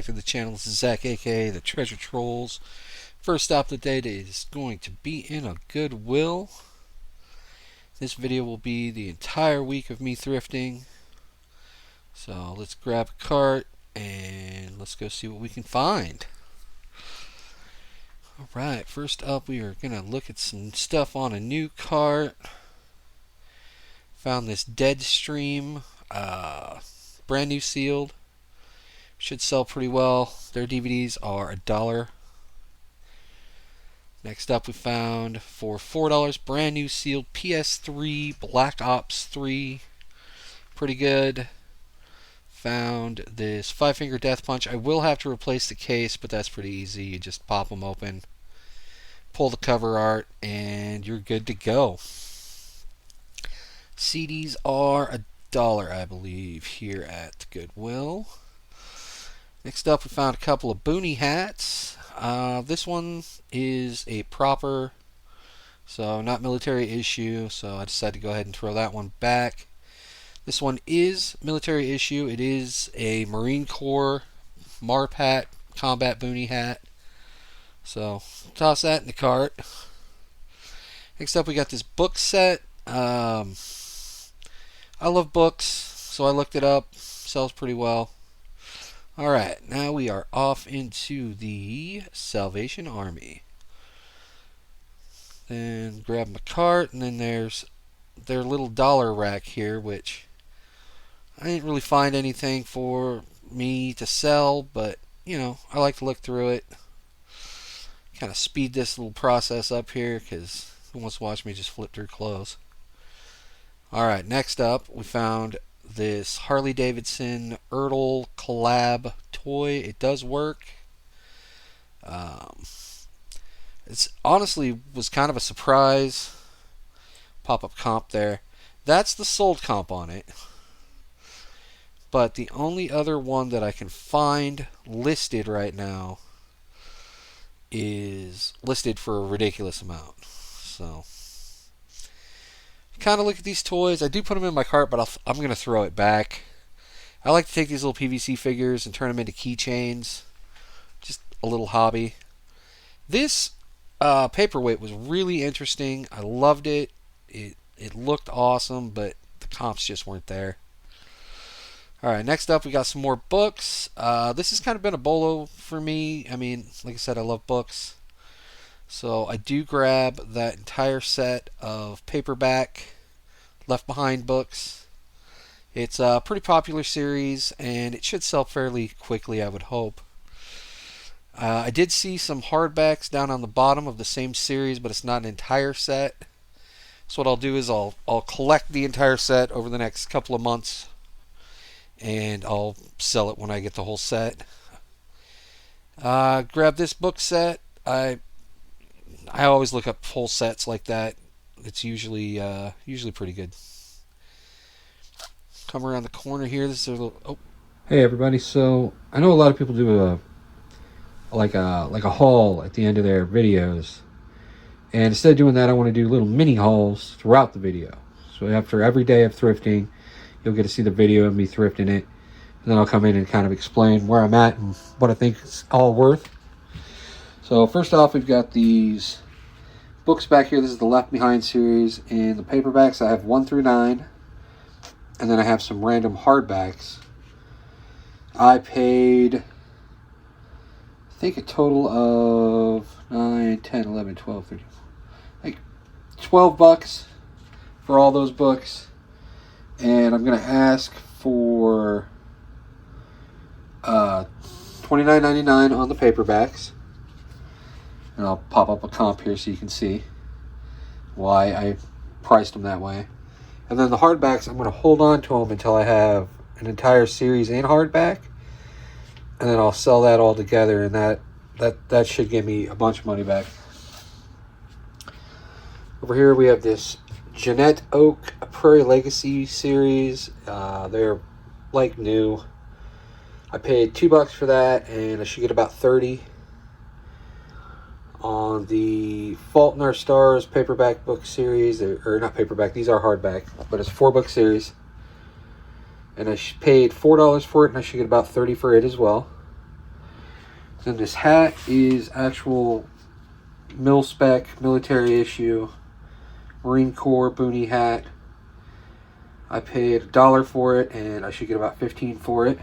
to the channel. This is Zach, aka the Treasure Trolls. First stop of the day is going to be in a Goodwill. This video will be the entire week of me thrifting. So let's grab a cart and let's go see what we can find. Alright, first up we are going to look at some stuff on a new cart. Found this Deadstream, brand new sealed. Should sell pretty well. Their DVDs are $1. Next up we found for $4 brand new sealed PS3 Black Ops 3. Pretty good. Found this 5-Finger Death Punch. I will have to replace the case, but that's pretty easy. You just pop them open, pull the cover art, and you're good to go. CDs are $1, I believe, here at Goodwill. Next up, we found a couple of Boonie hats. This one is a proper, so not military issue, so I decided to go ahead and throw that one back. This one is military issue. It is a Marine Corps MARP hat, combat Boonie hat. So, toss that in the cart. Next up, we got this book set. I love books, so I looked it up. Sells pretty well. Alright, now we are off into the Salvation Army. Then grab my cart, and then there's their little dollar rack here, which I didn't really find anything for me to sell, but, you know, I like to look through it. Kind of speed this little process up here, because who wants to watch me just flip through clothes? Alright, next up, we found this Harley Davidson Ertl collab toy. It does work. It's honestly was kind of a surprise. Pop-up comp there. That's the sold comp on it. But the only other one that I can find listed right now is listed for a ridiculous amount. So kind of look at these toys. I do put them in my cart, but I'm going to throw it back. I like to take these little PVC figures and turn them into keychains. Just a little hobby. This paperweight was really interesting. I loved it. It looked awesome, but the comps just weren't there. Alright, next up we got some more books. This has kind of been a bolo for me. I mean, like I said, I love books. So I do grab that entire set of paperback Left Behind books. It's a pretty popular series, and it should sell fairly quickly, I would hope. I did see some hardbacks down on the bottom of the same series, but it's not an entire set. So what I'll do is I'll collect the entire set over the next couple of months, and I'll sell it when I get the whole set. Grab this book set. I always look up full sets like that. It's usually pretty good. Come around the corner here. This is a little. Oh, hey everybody! So I know a lot of people do a haul at the end of their videos, and instead of doing that, I want to do little mini hauls throughout the video. So after every day of thrifting, you'll get to see the video of me thrifting it, and then I'll come in and kind of explain where I'm at and what I think it's all worth. So first off, we've got these books back here. This is the Left Behind series. In the paperbacks, I have 1 through 9. And then I have some random hardbacks. I paid, I think, a total of 9, 10, 11, 12, 13, like $12 for all those books. And I'm going to ask for $29.99 on the paperbacks. And I'll pop up a comp here so you can see why I priced them that way. And then the hardbacks, I'm going to hold on to them until I have an entire series in hardback. And then I'll sell that all together, and that should give me a bunch of money back. Over here we have this Jeanette Oak Prairie Legacy series. They're like new. I paid $2 for that, and I should get about 30. On the Fault in Our Stars paperback book series, or not paperback, these are hardback, but it's a 4-book series. And I paid $4 for it, and I should get about 30 for it as well. Then this hat is actual mil-spec, military issue, Marine Corps boonie hat. I paid $1 for it, and I should get about 15 for it.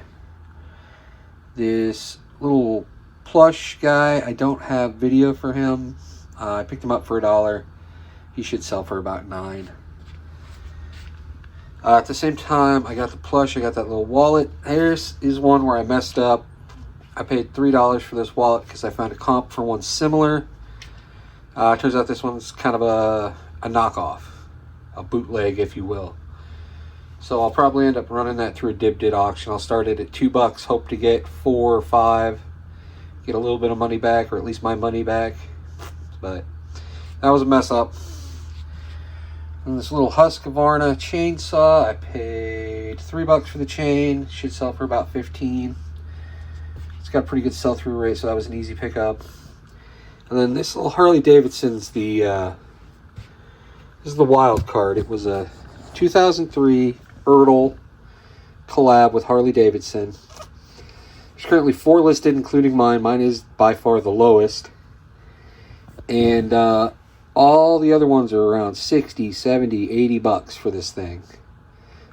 This little plush guy, I don't have video for him. I picked him up for $1. He should sell for about $9. At the same time, I got the plush. I got that little wallet. Here's is one where I messed up. I paid $3 for this wallet because I found a comp for one similar. Turns out this one's kind of a knockoff, a bootleg, if you will. So I'll probably end up running that through a dib auction. I'll start it at $2, hope to get 4 or 5, get a little bit of money back, or at least my money back. But that was a mess up. And this little Husqvarna chainsaw, I paid $3 for the chain. Should sell for about 15. It's got a pretty good sell-through rate, so that was an easy pickup. And then this little Harley Davidson's this is the wild card. It was a 2003 Ertl collab with Harley Davidson. There's currently 4 listed, including mine. Mine is by far the lowest. And all the other ones are around 60, 70, 80 bucks for this thing.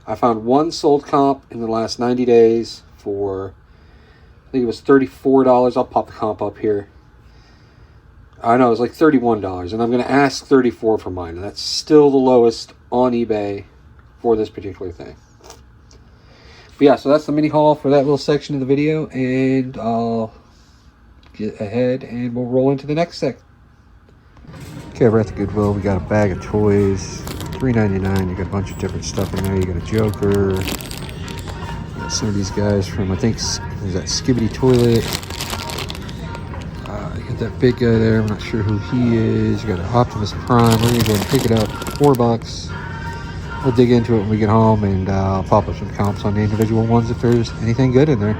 I found one sold comp in the last 90 days for, I think it was $34. I'll pop the comp up here. I know, it was like $31, and I'm going to ask $34 for mine, and that's still the lowest on eBay for this particular thing. But yeah, so that's the mini haul for that little section of the video, and I'll get ahead and we'll roll into the next section. Okay, we're at the Goodwill. We got a bag of toys, $3.99. You got a bunch of different stuff in there. You got a Joker. You got some of these guys from, I think, there's that Skibbity Toilet. You got that big guy there. I'm not sure who he is. You got an Optimus Prime. We're going to go and pick it up. $4. We'll dig into it when we get home, and I'll pop up some comps on the individual ones if there's anything good in there.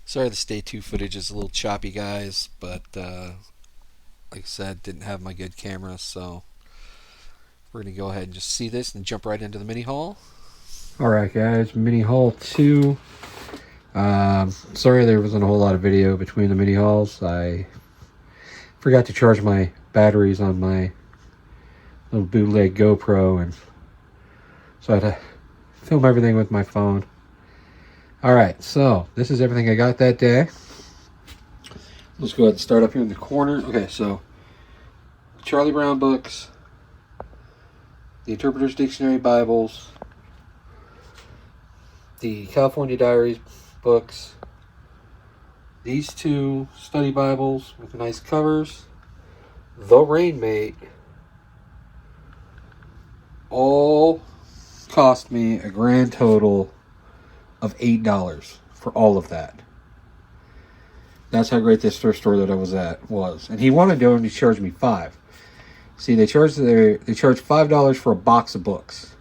Sorry the Stay 2 footage is a little choppy, guys, but like I said, didn't have my good camera, so we're going to go ahead and just see this and jump right into the mini haul. Alright guys, mini haul 2. Sorry there wasn't a whole lot of video between the mini hauls. I forgot to charge my batteries on my little bootleg GoPro, and so I had to film everything with my phone. Alright, so this is everything I got that day. Let's go ahead and start up here in the corner. Okay, so Charlie Brown books, the Interpreter's Dictionary Bibles, the California Diaries books, these 2 study Bibles with nice covers, the Rainmate, all cost me a grand total of $8 for all of that. That's how great this thrift store that I was at was. And he wanted to only charge me $5. See, they charged $5 for a box of books.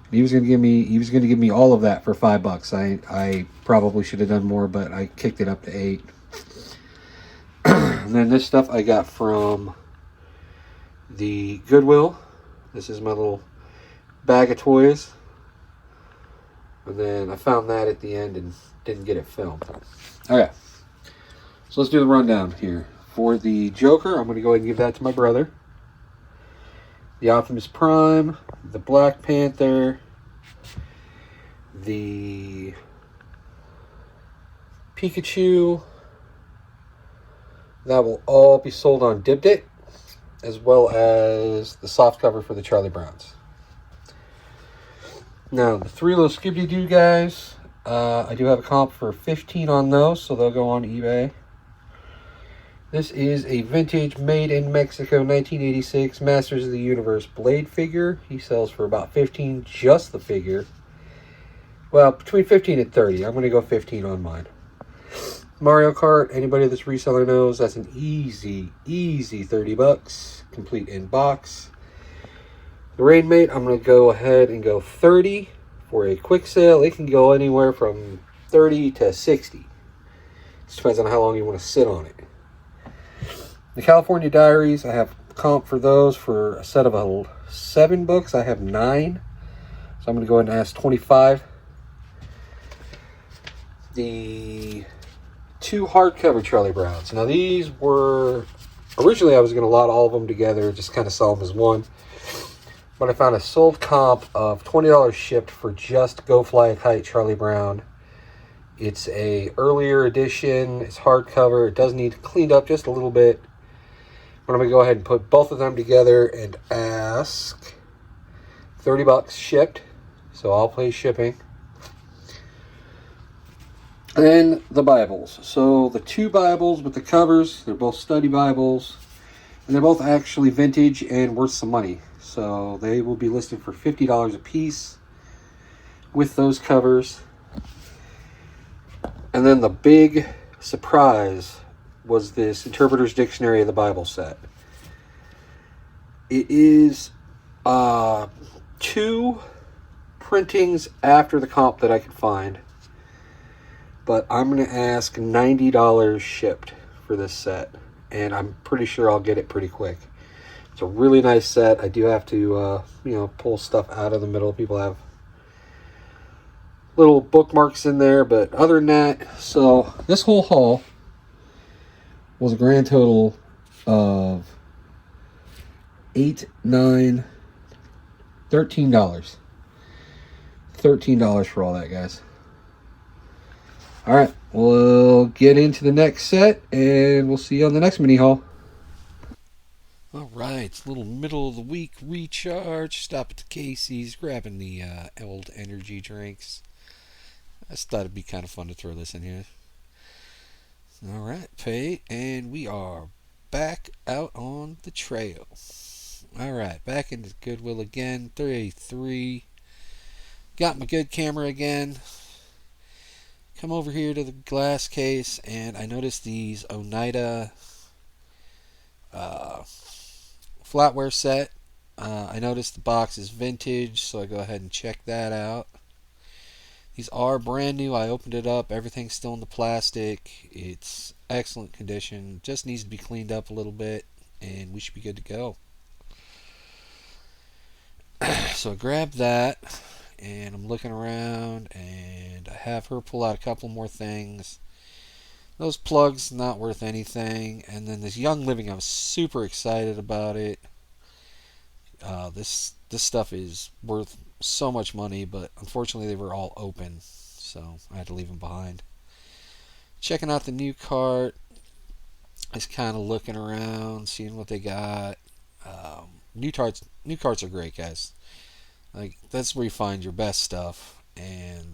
And he was going to give me all of that for $5. I probably should have done more, but I kicked it up to $8. And then this stuff I got from the Goodwill. This is my little bag of toys. And then I found that at the end and didn't get it filmed. Okay. So let's do the rundown here. For the Joker, I'm going to go ahead and give that to my brother. The Optimus Prime, the Black Panther, the Pikachu. That will all be sold on Dibdit, as well as the soft cover for the Charlie Browns. Now, the 3 little Skibbity-Doo guys, I do have a comp for 15 on those, so they'll go on eBay. This is a vintage, made in Mexico, 1986 Masters of the Universe Blade figure. He sells for about 15, just the figure. Well, between 15 and 30. I'm going to go 15 on mine. Mario Kart, anybody that's reseller knows, that's an easy $30, complete in box. The Rainmate, I'm going to go ahead and go 30 for a quick sale. It can go anywhere from 30 to 60. Just depends on how long you want to sit on it. The California Diaries, I have comp for those for a set of 7 books. I have 9. So I'm going to go ahead and ask 25. The two hardcover Charlie Browns. Now these were originally I was going to lot all of them together, just kind of sell them as one. But I found a sold comp of $20 shipped for just Go Fly a Kite Charlie Brown. It's a earlier edition. It's hardcover. It does need cleaned up just a little bit. But I'm going to go ahead and put both of them together and ask $30 shipped. So I'll pay shipping. And the Bibles. So the two Bibles with the covers, they're both study Bibles. And they're both actually vintage and worth some money. So they will be listed for $50 a piece with those covers. And then the big surprise was this Interpreter's Dictionary of the Bible set. It is two printings after the comp that I could find. But I'm going to ask $90 shipped for this set. And I'm pretty sure I'll get it pretty quick. It's a really nice set. I do have to, pull stuff out of the middle. People have little bookmarks in there, but other than that, so this whole haul was a grand total of $13. $13 for all that, guys. All right, we'll get into the next set, and we'll see you on the next mini haul. All right, it's a little middle of the week recharge. Stop at the Casey's, grabbing the old energy drinks. I just thought it'd be kind of fun to throw this in here. All right, pay, and we are back out on the trail. All right, back into Goodwill again. 33. Got my good camera again. Come over here to the glass case, and I noticed these Oneida flatware set. I noticed the box is vintage, so I go ahead and check that out. These are brand new. I opened it up. Everything's still in the plastic. It's excellent condition. Just needs to be cleaned up a little bit, and we should be good to go. So I grabbed that, and I'm looking around, and I have her pull out a couple more things. Those plugs, not worth anything. And then this Young Living, I'm super excited about it. This stuff is worth so much money, but unfortunately they were all open, so I had to leave them behind. Checking out the new cart. Just kind of looking around, seeing what they got. New carts are great, guys. Like, that's where you find your best stuff. And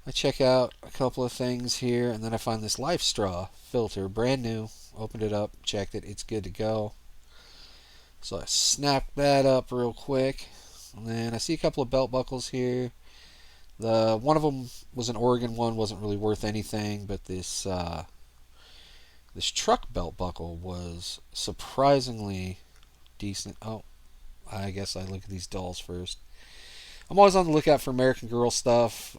I check out a couple of things here, and then I find this Life Straw filter, brand new. Opened it up, checked it, it's good to go. So I snapped that up real quick. And then I see a couple of belt buckles here. One of them was an Oregon one, wasn't really worth anything, but this truck belt buckle was surprisingly decent. Oh, I guess I look at these dolls first. I'm always on the lookout for American Girl stuff.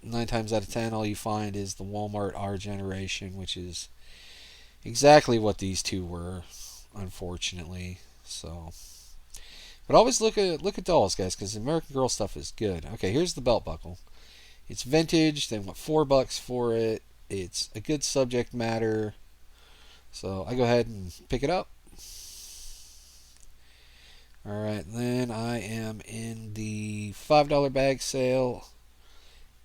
9 times out of 10, all you find is the Walmart R Generation, which is exactly what these two were, unfortunately. So, but always look at dolls, guys, because American Girl stuff is good. Okay, here's the belt buckle. It's vintage. They want $4 for it. It's a good subject matter, so I go ahead and pick it up. Alright, then I am in the $5 bag sale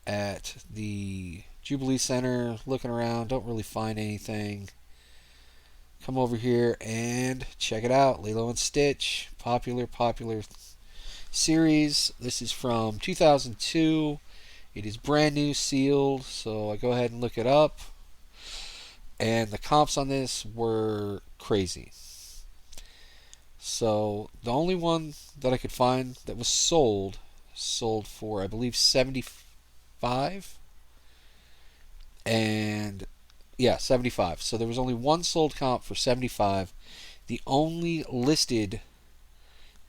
at the Jubilee Center, looking around, don't really find anything. Come over here and check it out. Lilo and Stitch, popular series. This is from 2002. It is brand new, sealed, so I go ahead and look it up. And the comps on this were crazy. So the only one that I could find that was sold for, I believe, $75. And yeah, $75. So there was only one sold comp for $75. The only listed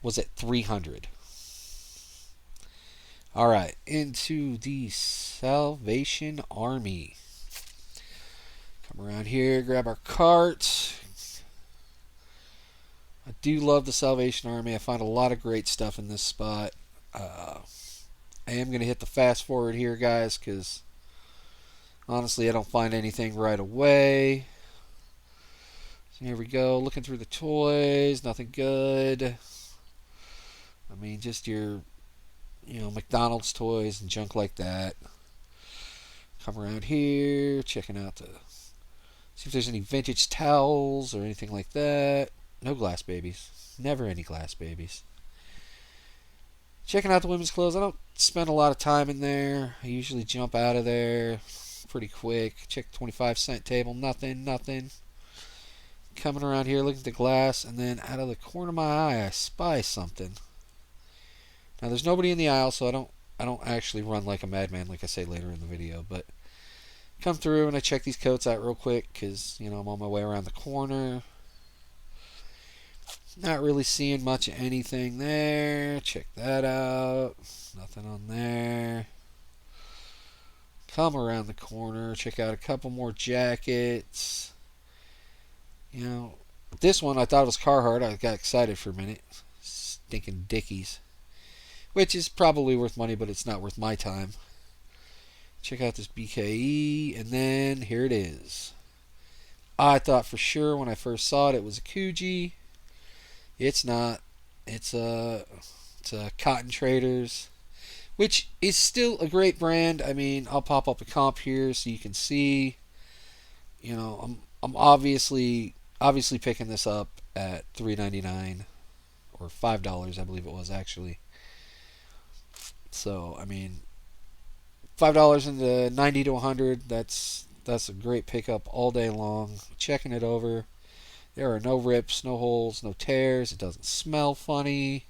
was at $300. All right, into the Salvation Army. Come around here, grab our cart. I do love the Salvation Army. I find a lot of great stuff in this spot. I am going to hit the fast forward here, guys, because Honestly, I don't find anything right away. So here we go, looking through the toys, nothing good. I mean, just your, McDonald's toys and junk like that. Come around here, checking out the, see if there's any vintage towels or anything like that. No glass babies. Never any glass babies. Checking out the women's clothes. I don't spend a lot of time in there. I usually jump out of there pretty quick. Check the 25-cent table. Nothing, nothing. Coming around here, looking at the glass, and then out of the corner of my eye, I spy something. Now, there's nobody in the aisle, so I don't actually run like a madman, like I say later in the video. But come through and I check these coats out real quick because I'm on my way around the corner. Not really seeing much of anything there. Check that out. Nothing on there. Come around the corner. Check out a couple more jackets. This one I thought it was Carhartt. I got excited for a minute. Stinking Dickies. Which is probably worth money, but it's not worth my time. Check out this BKE. And then here it is. I thought for sure when I first saw it was a Coogee. It's not. It's a Cotton Traders, which is still a great brand. I mean, I'll pop up a comp here so you can see. I'm obviously picking this up at $3.99 or $5, I believe it was actually. So I mean, $5 into 90 to 100. That's a great pickup all day long. Checking it over. There are no rips, no holes, no tears. It doesn't smell funny.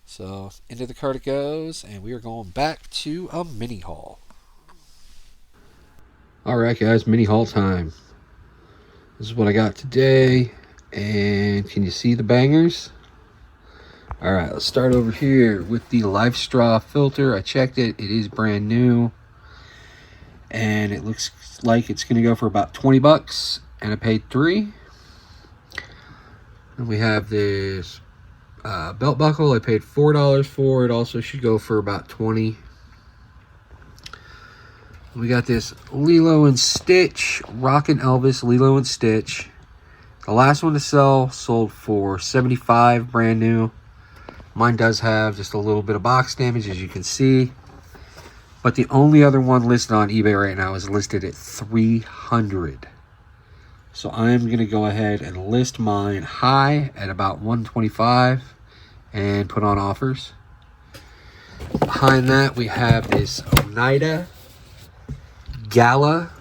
So into the cart it goes, and we are going back to a mini haul. Alright guys, mini haul time. This is what I got today. And can you see the bangers? Alright, let's start over here with the Life Straw filter. I checked it. It is brand new. And it looks like it's going to go for about 20 bucks. And I paid $3. And we have this belt buckle. I paid $4 for it. Also should go for about 20. We got this Lilo and Stitch, Rockin' Elvis Lilo and Stitch. The last one to sell sold for $75, brand new. Mine does have just a little bit of box damage, as you can see. But the only other one listed on eBay right now is listed at $300. So I'm going to go ahead and list mine high at about $125 and put on offers. Behind that, we have this Oneida Gala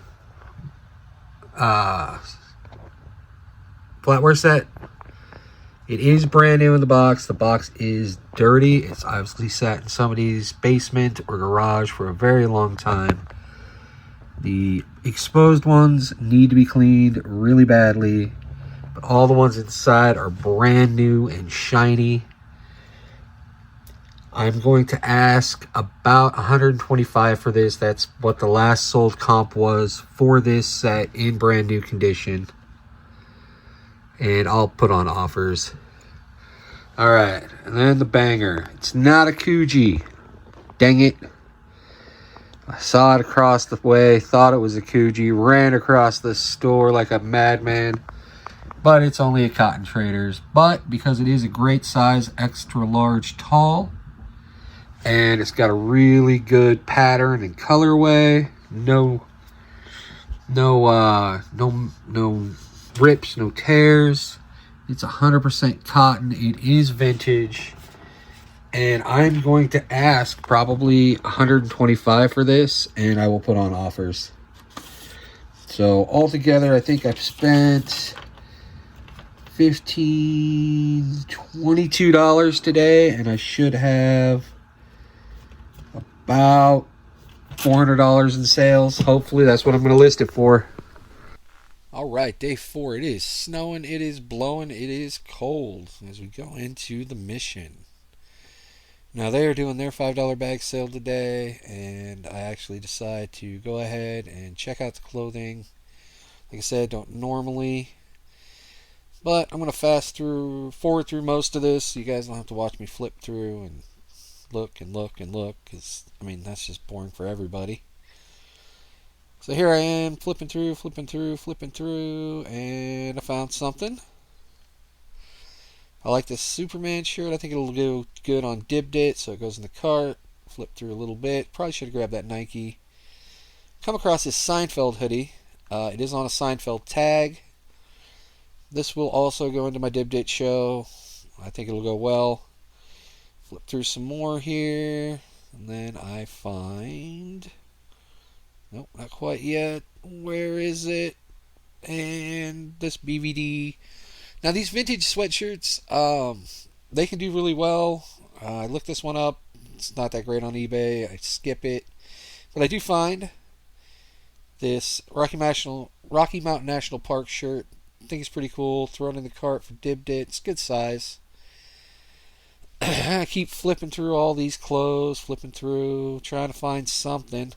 flatware set. It is brand new in the box. The box is dirty. It's obviously sat in somebody's basement or garage for a very long time. The exposed ones need to be cleaned really badly, but all the ones inside are brand new and shiny. I'm going to ask about $125 for this. That's what the last sold comp was for this set in brand new condition. And I'll put on offers. Alright, and then the banger. It's not a Coogee. Dang it. I saw it across the way, thought it was a Coogee, ran across the store like a madman. But it's only a Cotton Traders. But because it is a great size, extra large tall, and it's got a really good pattern and colorway, no rips, no tears. It's 100% cotton. It is vintage. And I'm going to ask probably $125 for this, and I will put on offers. So altogether, I think I've spent $22 today, and I should have about $400 in sales. Hopefully, that's what I'm going to list it for. All right, day 4. It is snowing, it is blowing, it is cold as we go into the mission. Now, they are doing their $5 bag sale today, and I actually decide to go ahead and check out the clothing. Like I said, don't normally, but I'm going to forward through most of this, so you guys don't have to watch me flip through and look, because, I mean, that's just boring for everybody. So here I am, flipping through, and I found something. I like this Superman shirt. I think it'll go good on Dibdit, so it goes in the cart. Flip through a little bit. Probably should have grabbed that Nike. Come across this Seinfeld hoodie. It is on a Seinfeld tag. This will also go into my Dibdit show. I think it'll go well. Flip through some more here. And then I find... Nope, not quite yet. Where is it? And this BVD. Now these vintage sweatshirts, they can do really well. I looked this one up. It's not that great on eBay. I skip it. But I do find this Rocky Mountain National Park shirt. I think it's pretty cool. Throw it in the cart for Dibdit. It's good size. I keep flipping through all these clothes, trying to find something.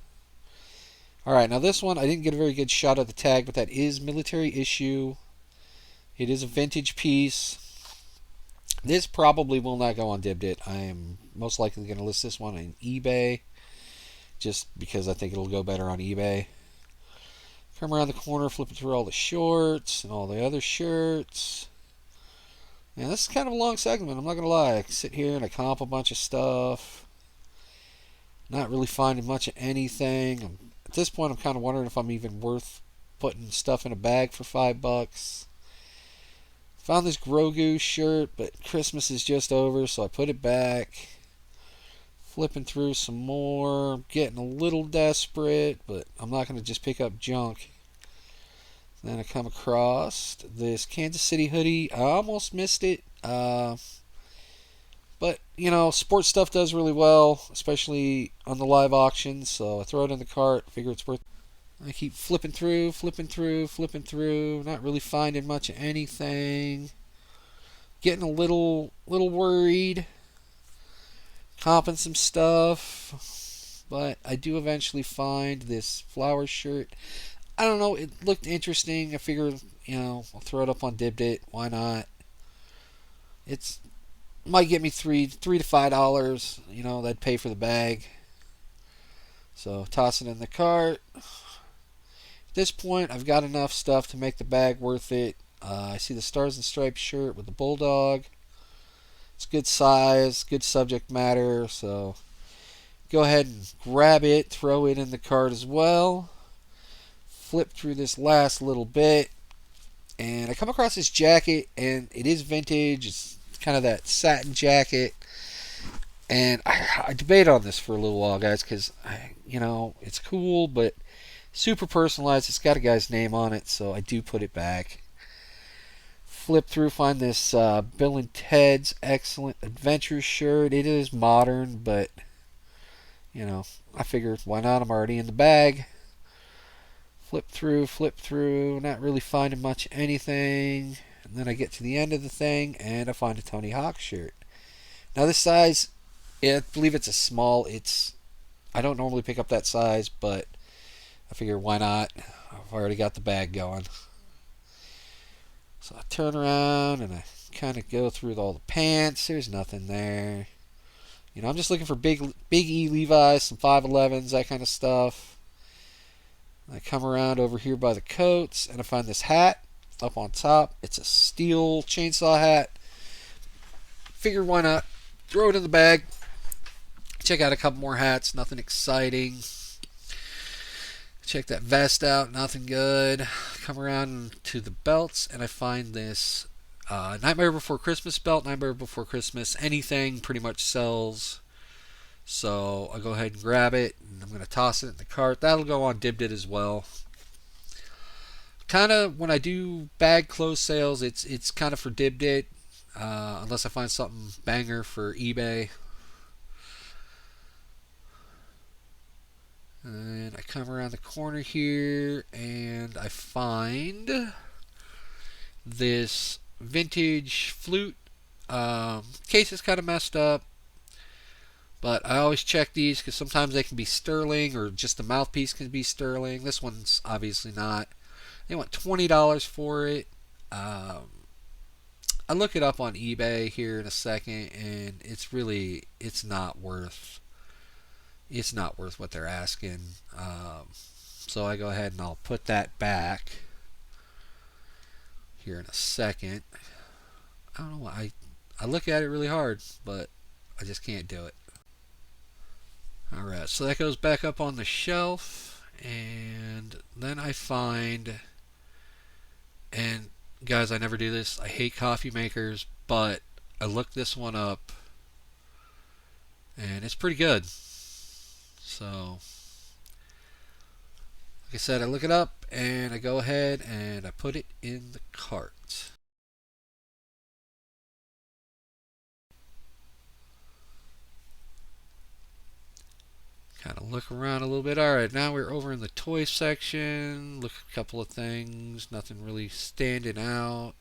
Alright, now this one, I didn't get a very good shot of the tag, but that is military issue. It is a vintage piece. This probably will not go on Dibdit. I am most likely going to list this one on eBay, just because I think it'll go better on eBay. Come around the corner, flipping through all the shorts and all the other shirts. And this is kind of a long segment, I'm not going to lie. I sit here and I comp a bunch of stuff. Not really finding much of anything. At this point, I'm kind of wondering if I'm even worth putting stuff in a bag for $5. Found this Grogu shirt, but Christmas is just over, so I put it back. Flipping through some more. Getting a little desperate, but I'm not going to just pick up junk. Then I come across this Kansas City hoodie. I almost missed it. But, you know, sports stuff does really well, especially on the live auctions. So I throw it in the cart, figure it's worth. I keep flipping through. Not really finding much of anything. Getting a little worried. Comping some stuff. But I do eventually find this flower shirt. I don't know, it looked interesting. I figured, you know, I'll throw it up on Dibdit. Why not? It's might get me $3 to $5. You know, that'd pay for the bag. So toss it in the cart. At this point, I've got enough stuff to make the bag worth it. I see the Stars and Stripes shirt with the Bulldog. It's good size, good subject matter. So go ahead and grab it, throw it in the cart as well. Flip through this last little bit, and I come across this jacket, and it is vintage. It's kind of that satin jacket, and I debate on this for a little while, guys, because you know, it's cool, but super personalized. It's got a guy's name on it, so I do put it back. Flip through, find this Bill and Ted's Excellent Adventure shirt. It is modern, but you know, I figured why not? I'm already in the bag. Flip through, not really finding much anything. And then I get to the end of the thing, and I find a Tony Hawk shirt. Now this size, I believe it's a small. I don't normally pick up that size, but I figure why not? I've already got the bag going. So I turn around, and I kind of go through all the pants. There's nothing there. You know, I'm just looking for big E Levi's, some 511s, that kind of stuff. I come around over here by the coats, and I find this hat up on top. It's a steel chainsaw hat. Figured why not? Throw it in the bag. Check out a couple more hats. Nothing exciting. Check that vest out. Nothing good. Come around to the belts, and I find this Nightmare Before Christmas belt. Nightmare Before Christmas. Anything pretty much sells. So I'll go ahead and grab it, and I'm going to toss it in the cart. That'll go on Dibdit as well. Kind of, when I do bag close sales, it's kind of for Dibdit, unless I find something banger for eBay. And I come around the corner here, and I find this vintage flute. Case is kind of messed up. But I always check these because sometimes they can be sterling, or just the mouthpiece can be sterling. This one's obviously not. They want $20 for it. I look it up on eBay here in a second, and it's not worth what they're asking. So I go ahead and I'll put that back here in a second. I don't know why. I look at it really hard, but I just can't do it. Alright, so that goes back up on the shelf. And then I find, and guys, I never do this. I hate coffee makers, but I looked this one up, and it's pretty good. So, like I said, I look it up, and I go ahead and I put it in the cart. Kind of look around a little bit. Alright, now we're over in the toy section. Look at a couple of things. Nothing really standing out.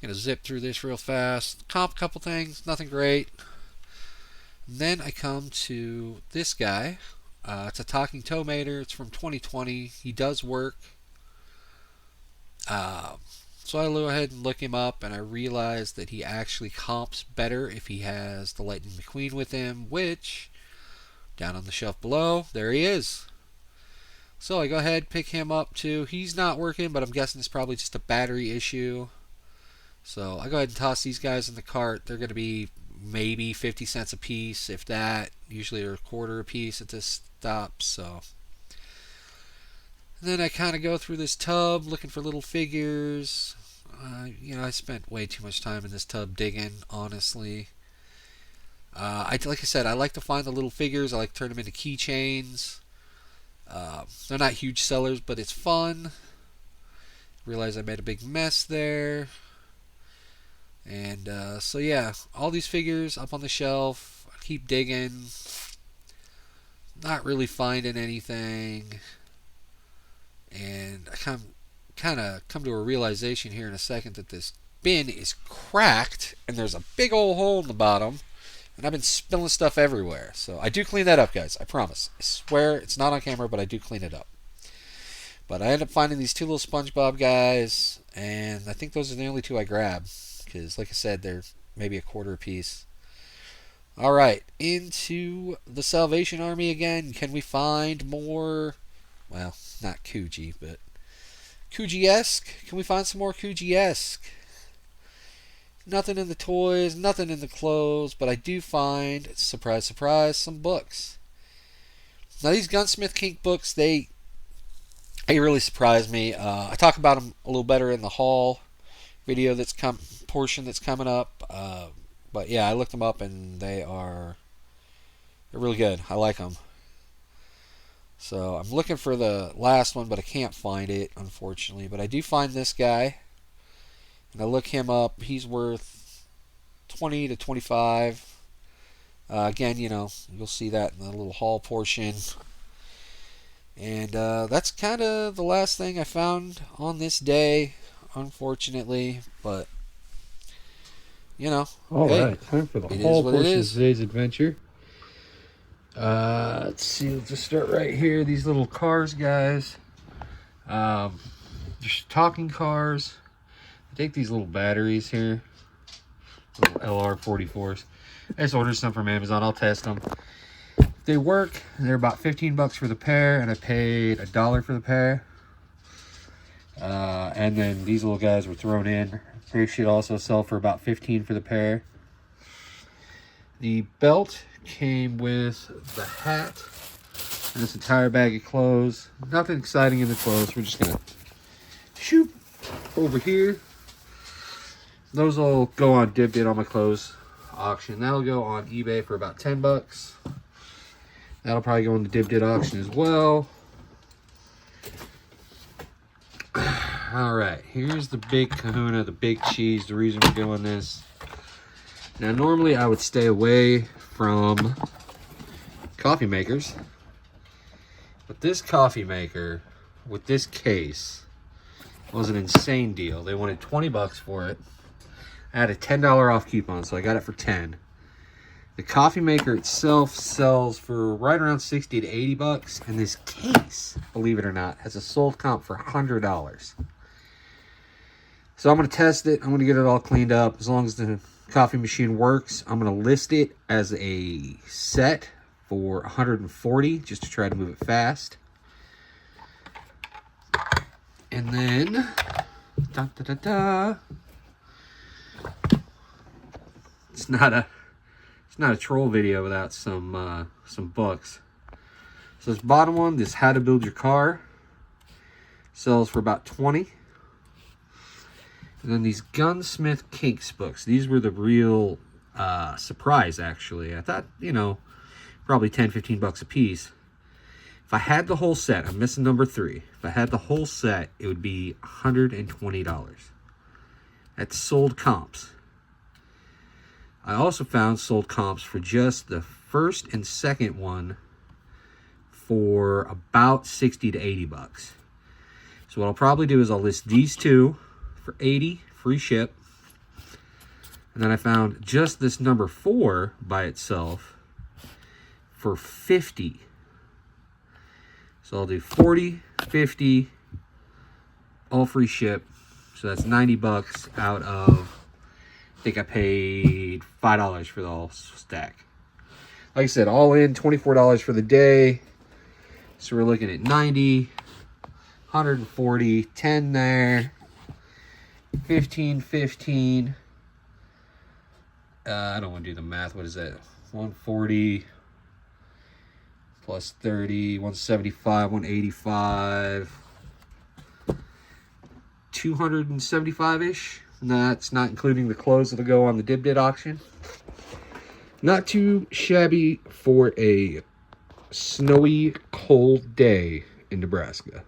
Gonna zip through this real fast. Comp a couple things. Nothing great. And then I come to this guy. It's a talking tow mater. It's from 2020. He does work. So I go ahead and look him up, and I realize that he actually comps better if he has the Lightning McQueen with him, which, down on the shelf below, there he is. So I go ahead, pick him up too. He's not working, but I'm guessing it's probably just a battery issue. So I go ahead and toss these guys in the cart. They're going to be maybe 50 cents a piece, if that. Usually they're a quarter a piece at this stop. So and then I kind of go through this tub looking for little figures. I spent way too much time in this tub digging, honestly. Like I said, I like to find the little figures. I like to turn them into keychains. They're not huge sellers, but it's fun. Realize I made a big mess there. And so yeah, all these figures up on the shelf. I keep digging. Not really finding anything. And I kind of come to a realization here in a second that this bin is cracked and there's a big old hole in the bottom. And I've been spilling stuff everywhere. So I do clean that up, guys. I promise. I swear it's not on camera, but I do clean it up. But I end up finding these two little SpongeBob guys. And I think those are the only two I grabbed. Because, like I said, they're maybe a quarter a piece. Alright, into the Salvation Army again. Can we find more? Well, not Kuji, but Kuji-esque? Can we find some more Kuji-esque? Nothing in the toys, nothing in the clothes, but I do find, surprise, surprise, some books. Now these Gunsmith Kink books, they really surprised me. I talk about them a little better in the haul video portion that's coming up. But yeah, I looked them up and they're really good. I like them. So I'm looking for the last one, but I can't find it, unfortunately. But I do find this guy. And I look him up. He's worth 20 to 25. Again, you'll see that in the little haul portion. And that's kind of the last thing I found on this day, unfortunately. But, All hey, right, time for the haul portion of today's adventure. Let's see, let's just start right here. These little cars, guys. Just talking cars. I take these little batteries here, little LR44s. I just ordered some from Amazon. I'll test them. They work. They're about 15 bucks for the pair, and I paid $1 for the pair. And then these little guys were thrown in. They should also sell for about 15 for the pair. The belt came with the hat and this entire bag of clothes. Nothing exciting in the clothes. We're just gonna shoot over here. Those will go on Dibdit on my clothes auction. That'll go on eBay for about 10 bucks. That'll probably go on the Dibdit auction as well. Alright, here's the big kahuna, the big cheese, the reason we're doing this. Now, normally I would stay away from coffee makers. But this coffee maker, with this case, was an insane deal. They wanted 20 bucks for it. I had a $10 off coupon, so I got it for 10. The coffee maker itself sells for right around 60 to 80 bucks. And this case, believe it or not, has a sold comp for $100. So I'm going to test it. I'm going to get it all cleaned up. As long as the coffee machine works, I'm going to list it as a set for $140 just to try to move it fast. And then, da da da da. It's not a troll video without some books. So this bottom one, this How to Build Your Car, sells for about $20. And then these Gunsmith Kinks books. These were the real surprise, actually. I thought, you know, probably 10, 15 bucks a piece. If I had the whole set, I'm missing number 3. If I had the whole set, it would be $120. That's sold comps. I also found sold comps for just the first and second one for about 60 to 80 bucks. So what I'll probably do is I'll list these two for 80, free ship. And then I found just this number 4 by itself for 50. So I'll do 40, 50, all free ship. So that's 90 bucks out of, I think I paid $5 for the whole stack. Like I said, all in $24 for the day. So we're looking at 90, 140, 10 there, 15, 15. I don't want to do the math. What is that? 140 plus 30, 175, 185, 275-ish. That's not including the clothes that'll go on the Dib Dit auction. Not too shabby for a snowy, cold day in Nebraska.